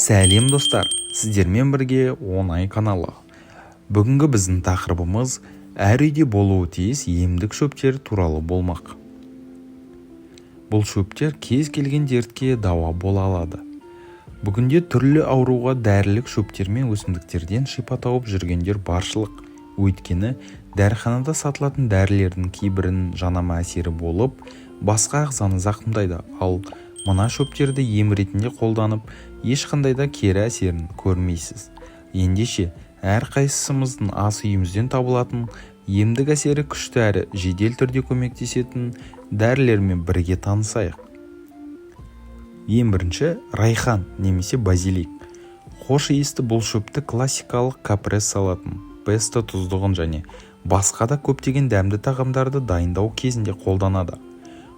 Сәлем достар, сіздермен бірге оңай каналы. Бүгінгі біздің тақырыбымыз әр үйде болуы тиіс емдік шөптер туралы болмақ. Бұл шөптер кез келген дертке дауа бола алады. Бүгінде түрлі ауруға дәрілік шөптер мен өсімдіктерден шипа тауып жүргендер баршылық. Өйткені дәріханада сатылатын дәрілердің кейбірінің жанама әсері болып, басқа ағзаны зақымдайды, ал мына шөптерді ем ретінде қолданып, ешқандай да кері әсерін көрмейсіз. Ендеше, әрқайсымыздың ас үйімізден табылатын емдік әсері күшті әрі жедел түрде көмектесетін дәрілермен бірге танысайық. Ең бірінші, райхан немесе базилик. Хош иісті бұл шөпті классикалық капресс салатын, песто тұздығын және басқа да көптеген дәмді тағамдарды дайындау кезінде қолданады.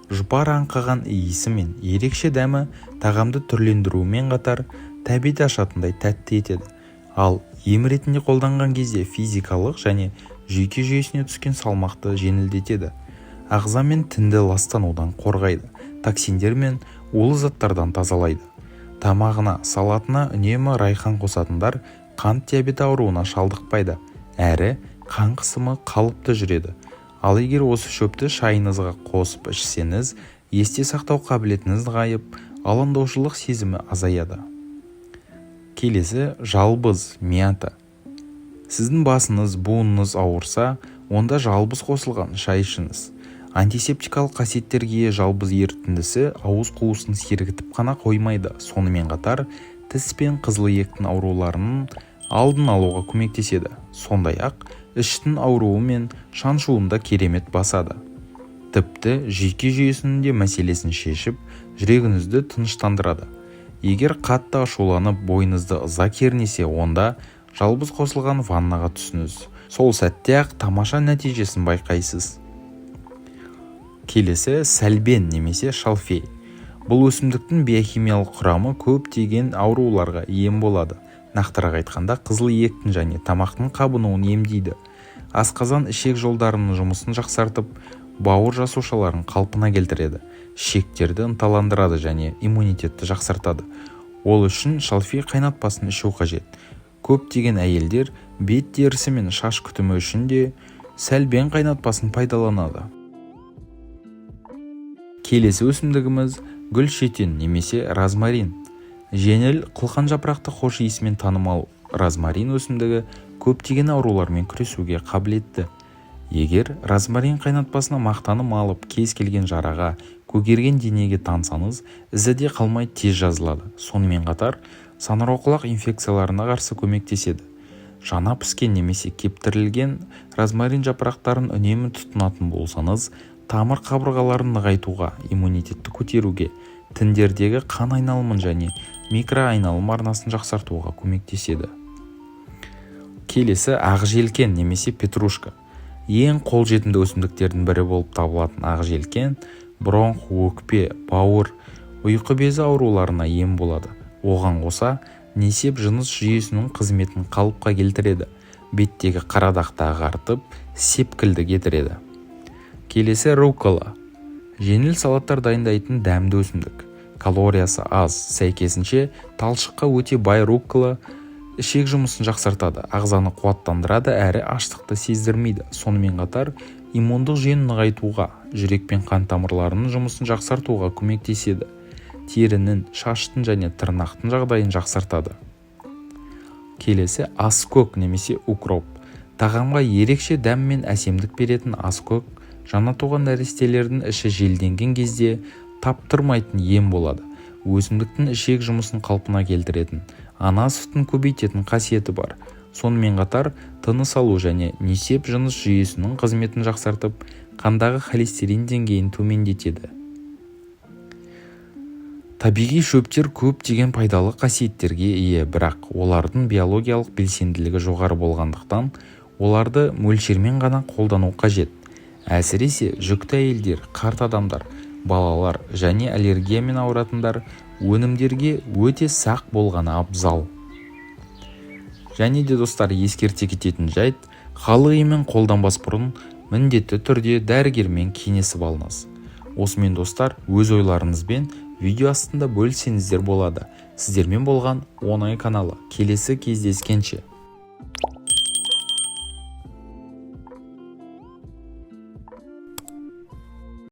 Жұпар аңқыған иісі мен ерекше дәмі тағамды түрлендірумен қатар тәбет ашатындай тәтті етеді. Ал ем ретінде қолданған кезде физикалық және жүйке жүйесіне түскен салмақты жеңілдетеді. Ағза мен тінді ластанудан қорғайды, токсиндер мен улы заттардан тазалайды. Тамағына, салатына үнемі райхан қосатындар қант диабеті ауруына шалдықпайды, әрі қан қысымы қалыпты жүреді. Ал егер осы шөпті шайыңызға қосып ішсеңіз, есте сақтау қабілетіңіз нығайып, алаңдаушылық сезімі азаяды. Келесі, жалбыз, мята. Сіздің басыңыз, буыныңыз ауырса, онда жалбыз қосылған шай ішіңіз. Антисептикалық қасиеттерге жалбыз ерітіндісі ауыз қуысын сергітіп қана қоймайды, сонымен қатар тіс пен қызылиектің ауруларының алдын алуға көмектеседі. Сондай-ақ іштің ауруы мен шаншуында керемет басады. Тіпті жүйке жүйесінің де мәселесін шешіп, жүрегіңізді тыныштандырады. Егер қатты ашуланып, бойыңызды ыза кернесе, онда жалбыз қосылған ваннаға түсіңіз. Сол сәтте-ақ тамаша нәтижесін байқайсыз. Келесі, сәлбен немесе шалфей. Бұл өсімдіктің биохимиялық құрамы көптеген ауруларға ем болады. Нақтырақ айтқанда, қызыл иектің және тамақтың қабынуын емдейді. Асқазан ішек жолдарының жұмысын жақсартып, бауыр жасушаларын қалпына келтіреді. Ішектерді ынталандырады және иммунитетті жақсартады. Ол үшін шалфей қайнатпасын ішу қажет. Көптеген әйелдер бет терісі мен шаш күтімі үшін де сәлбен қайнатпасын пайдаланады. Келесі өсімдігіміз гүлшетен немесе розмарин. Жеңіл қылқан жапырақты хош иісімен танымал розмарин өсімдігі көптеген аурулармен күресуге қабілетті. Егер розмарин қайнатпасына мақтаным алып, кез келген жараға, көгерген денеге тансаңыз, ізі де қалмай тез жазылады. Сонымен қатар, санароқылақ инфекцияларына қарсы көмектеседі. Жана піскен немесе кептірілген розмарин жапырақтарын үнемі тұтынатын болсаңыз, тамыр қабырғаларын нығайтуға, иммунитетті көтеруге, тіндердегі қан айналымын және микроайналым арнасын жақсартуға көмектеседі. Келесі, ақжелкен немесе петрушка. Ең қолжетімді өсімдіктердің бірі болып табылатын ақжелкен бронх, өкпе, бауыр, ұйқы безі ауруларына ем болады. Оған қоса несеп жыныс жүйесінің қызметін қалыпқа келтіреді. Беттегі қарадақты ағартып, сепкілді кетіреді. Келесі, руккола. Жеңіл салаттар дайындайтын дәмді өсімдік. Калориясы аз, сәйкесінше талшыққа өте бай руккола ішек жұмысын жақсартады, ағзаны қуаттандырады әрі аштықты сездірмейді. Сонымен қатар иммундық жүйені нығайтуға, жүрек пен қан тамырларының жұмысын жақсартуға көмектеседі. Терінің, шаштың және тырнақтың жағдайын жақсартады. Келесі, аскөк немесе укроп. Тағамға ерекше дәм мен әсемдік беретін аскөк жаңа туған нәрестелердің іші желденген кезде таптырмайтын ем болады. Өсімдіктің ішек жұмысын қалпына келтіретін, ана сүтін көбейтетін қасиеті бар. Сонымен қатар тыныс алу және несеп жыныс жүйесінің қызметін жақсартып, қандағы холестерин деңгейін төмендетеді. Табиғи шөптер көптеген пайдалы қасиеттерге ие, бірақ олардың биологиялық белсенділігі жоғары болғандықтан, оларды мөлшермен ғана қолдану қажет. Әсіресе жүкті әйелдер, қарт адамдар, балалар және аллергиямен ауыратындар өнімдерге өте сақ болғаны абзал. Және де достар, ескерте кететін жайт, халық емін қолданбас бұрын міндетті түрде дәрігермен кеңесіп алыңыз. Осымен достар, өз ойларыңызбен видео астында бөліссеңіздер болады. Сіздермен болған оңай каналы. Келесі кездескенше.